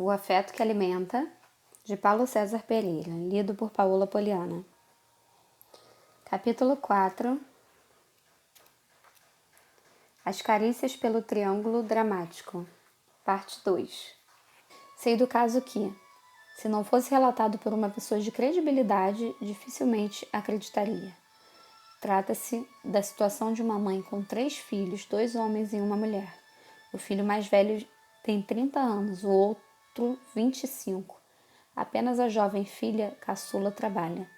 O Afeto que Alimenta, de Paulo César Pereira, lido por Paola Poliana. Capítulo 4. As carícias pelo triângulo dramático, parte 2. Sei do caso que, se não fosse relatado por uma pessoa de credibilidade, dificilmente acreditaria. Trata-se da situação de uma mãe com 3 filhos, 2 homens e uma mulher. O filho mais velho tem 30 anos, o outro 25. Apenas a jovem filha caçula trabalha.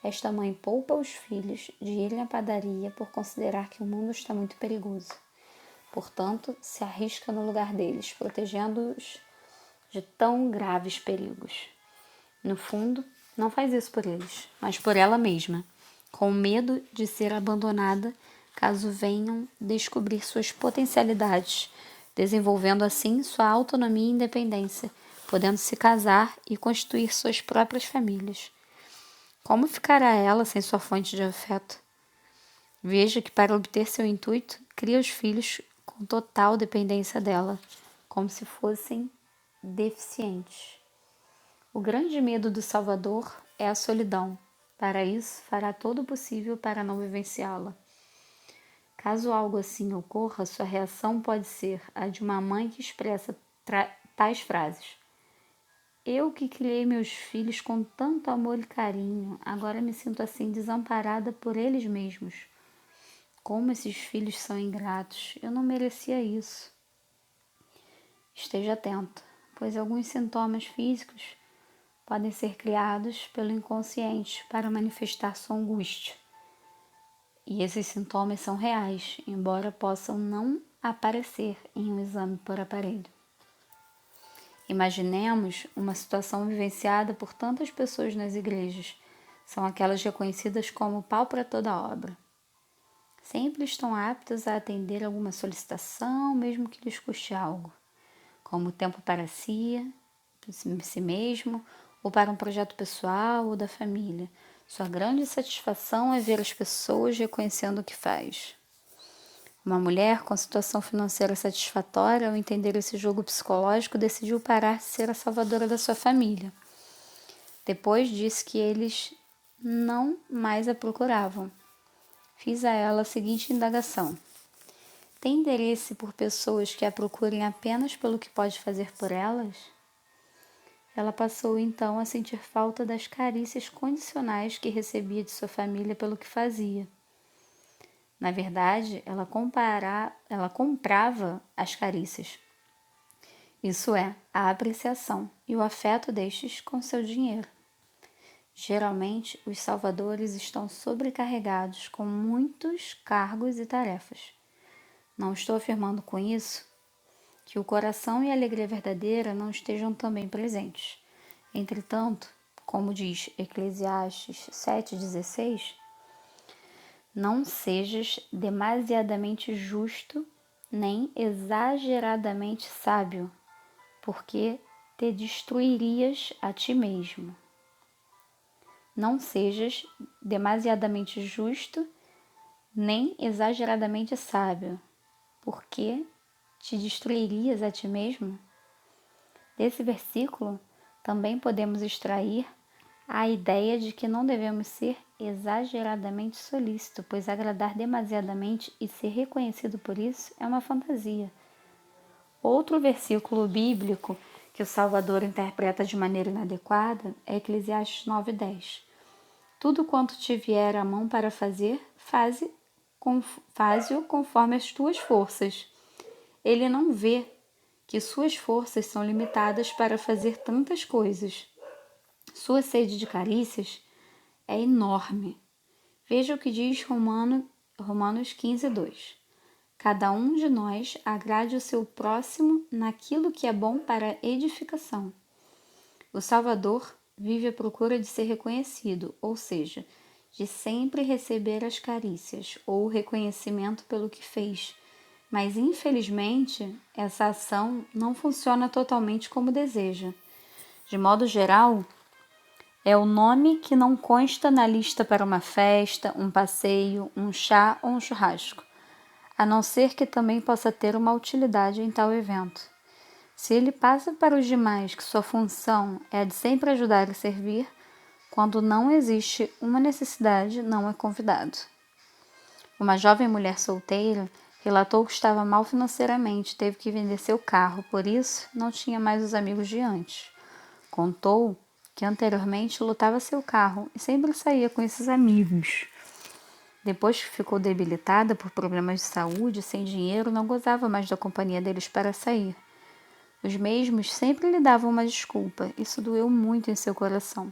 Esta mãe poupa os filhos de ir à padaria por considerar que o mundo está muito perigoso. Portanto, se arrisca no lugar deles, protegendo-os de tão graves perigos. No fundo, não faz isso por eles, mas por ela mesma, com medo de ser abandonada caso venham descobrir suas potencialidades, desenvolvendo assim sua autonomia e independência, podendo se casar e constituir suas próprias famílias. Como ficará ela sem sua fonte de afeto? Veja que para obter seu intuito, cria os filhos com total dependência dela, como se fossem deficientes. O grande medo do Salvador é a solidão. Para isso, fará todo o possível para não vivenciá-la. Caso algo assim ocorra, sua reação pode ser a de uma mãe que expressa tais frases. Eu que criei meus filhos com tanto amor e carinho, agora me sinto assim desamparada por eles mesmos. Como esses filhos são ingratos, eu não merecia isso. Esteja atento, pois alguns sintomas físicos podem ser criados pelo inconsciente para manifestar sua angústia. E esses sintomas são reais, embora possam não aparecer em um exame por aparelho. Imaginemos uma situação vivenciada por tantas pessoas nas igrejas. São aquelas reconhecidas como pau para toda obra. Sempre estão aptas a atender alguma solicitação, mesmo que lhes custe algo, como tempo para si mesmo, ou para um projeto pessoal ou da família. Sua grande satisfação é ver as pessoas reconhecendo o que faz. Uma mulher com situação financeira satisfatória, ao entender esse jogo psicológico, decidiu parar de ser a salvadora da sua família. Depois disse que eles não mais a procuravam. Fiz a ela a seguinte indagação: tem interesse por pessoas que a procurem apenas pelo que pode fazer por elas? Ela passou então a sentir falta das carícias condicionais que recebia de sua família pelo que fazia. Na verdade, ela comprava as carícias. Isso é, a apreciação e o afeto destes com seu dinheiro. Geralmente, os salvadores estão sobrecarregados com muitos cargos e tarefas. Não estou afirmando com isso que o coração e a alegria verdadeira não estejam também presentes. Entretanto, como diz Eclesiastes 7,16, não sejas demasiadamente justo, nem exageradamente sábio, porque te destruirias a ti mesmo. Não sejas demasiadamente justo, nem exageradamente sábio, porque te destruirias a ti mesmo. Desse versículo, também podemos extrair a ideia de que não devemos ser exageradamente solícito, pois agradar demasiadamente e ser reconhecido por isso é uma fantasia. Outro versículo bíblico que o Salvador interpreta de maneira inadequada é Eclesiastes 9:10. Tudo quanto te vier à mão para fazer, faze-o conforme as tuas forças. Ele não vê que suas forças são limitadas para fazer tantas coisas. Sua sede de carícias é enorme. Veja o que diz Romanos 15:2. Cada um de nós agrade o seu próximo naquilo que é bom para edificação. O Salvador vive à procura de ser reconhecido, ou seja, de sempre receber as carícias ou o reconhecimento pelo que fez. Mas, infelizmente, essa ação não funciona totalmente como deseja. De modo geral, é o nome que não consta na lista para uma festa, um passeio, um chá ou um churrasco, a não ser que também possa ter uma utilidade em tal evento. Se ele passa para os demais que sua função é a de sempre ajudar e servir, quando não existe uma necessidade, não é convidado. Uma jovem mulher solteira relatou que estava mal financeiramente, teve que vender seu carro, por isso não tinha mais os amigos de antes. Contou que anteriormente lotava seu carro e sempre saía com esses amigos. Depois que ficou debilitada por problemas de saúde, sem dinheiro, não gozava mais da companhia deles para sair. Os mesmos sempre lhe davam uma desculpa. Isso doeu muito em seu coração,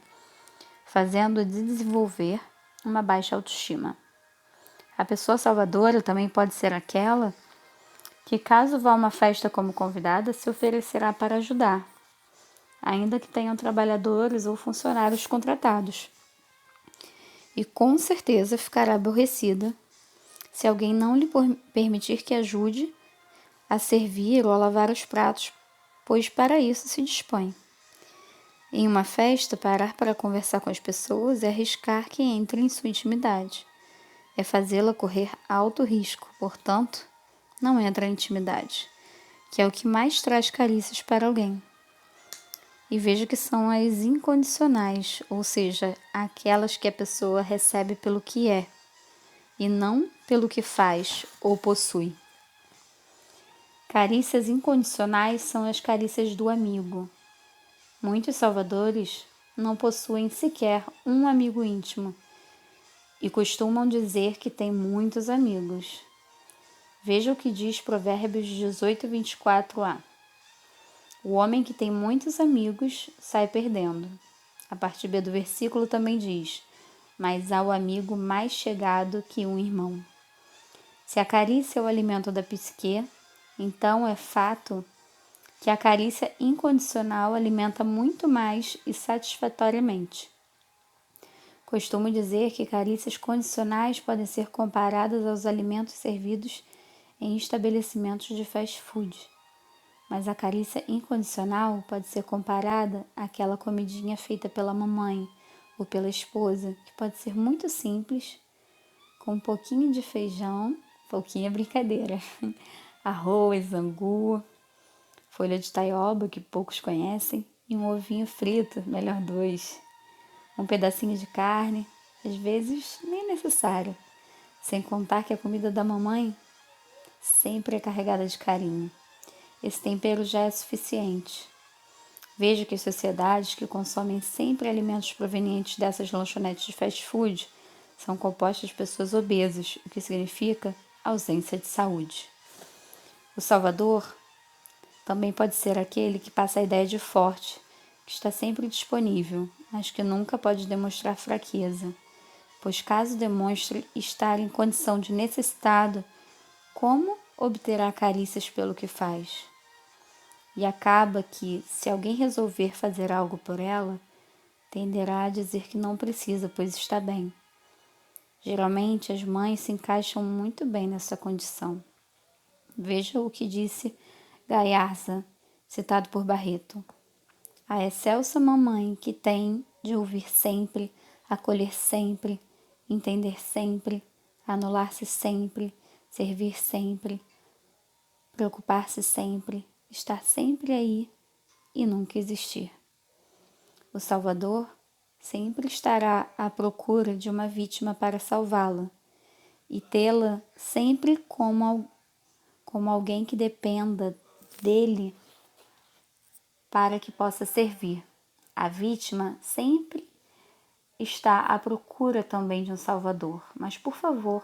fazendo-o desenvolver uma baixa autoestima. A pessoa salvadora também pode ser aquela que, caso vá a uma festa como convidada, se oferecerá para ajudar, ainda que tenham trabalhadores ou funcionários contratados. E com certeza ficará aborrecida se alguém não lhe permitir que ajude a servir ou a lavar os pratos, pois para isso se dispõe. Em uma festa, parar para conversar com as pessoas é arriscar que entre em sua intimidade. É fazê-la correr alto risco, portanto, não entra em intimidade, que é o que mais traz carícias para alguém. E veja que são as incondicionais, ou seja, aquelas que a pessoa recebe pelo que é, e não pelo que faz ou possui. Carícias incondicionais são as carícias do amigo. Muitos salvadores não possuem sequer um amigo íntimo e costumam dizer que têm muitos amigos. Veja o que diz Provérbios 18:24a. O homem que tem muitos amigos sai perdendo. A parte B do versículo também diz: mas há o amigo mais chegado que um irmão. Se a carícia é o alimento da psique, então é fato que a carícia incondicional alimenta muito mais e satisfatoriamente. Costumo dizer que carícias condicionais podem ser comparadas aos alimentos servidos em estabelecimentos de fast food, mas a carícia incondicional pode ser comparada àquela comidinha feita pela mamãe ou pela esposa, que pode ser muito simples, com um pouquinho de feijão, pouquinho é brincadeira, arroz, angu, folha de taioba, que poucos conhecem, e um ovinho frito, melhor 2, um pedacinho de carne, às vezes nem necessário, sem contar que a comida da mamãe sempre é carregada de carinho. Esse tempero já é suficiente. Vejo que as sociedades que consomem sempre alimentos provenientes dessas lanchonetes de fast food são compostas de pessoas obesas, o que significa ausência de saúde. O salvador também pode ser aquele que passa a ideia de forte, que está sempre disponível, mas que nunca pode demonstrar fraqueza, pois caso demonstre estar em condição de necessitado, como obterá carícias pelo que faz? E acaba que, se alguém resolver fazer algo por ela, tenderá a dizer que não precisa, pois está bem. Geralmente, as mães se encaixam muito bem nessa condição. Veja o que disse Gaiarsa, citado por Barreto. A excelsa mamãe que tem de ouvir sempre, acolher sempre, entender sempre, anular-se sempre, servir sempre, preocupar-se sempre, estar sempre aí e nunca existir. O Salvador sempre estará à procura de uma vítima para salvá-la e tê-la sempre como alguém que dependa dele para que possa servir. A vítima sempre está à procura também de um salvador, mas por favor,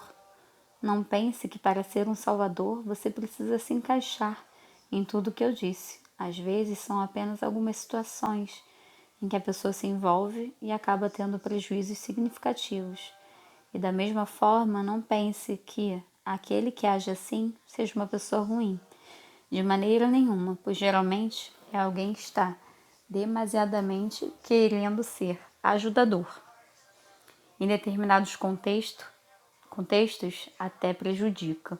não pense que para ser um salvador você precisa se encaixar em tudo que eu disse. Às vezes são apenas algumas situações em que a pessoa se envolve e acaba tendo prejuízos significativos. E da mesma forma, não pense que aquele que age assim seja uma pessoa ruim. De maneira nenhuma, pois geralmente é alguém que está demasiadamente querendo ser ajudador. Em determinados contextos até prejudica.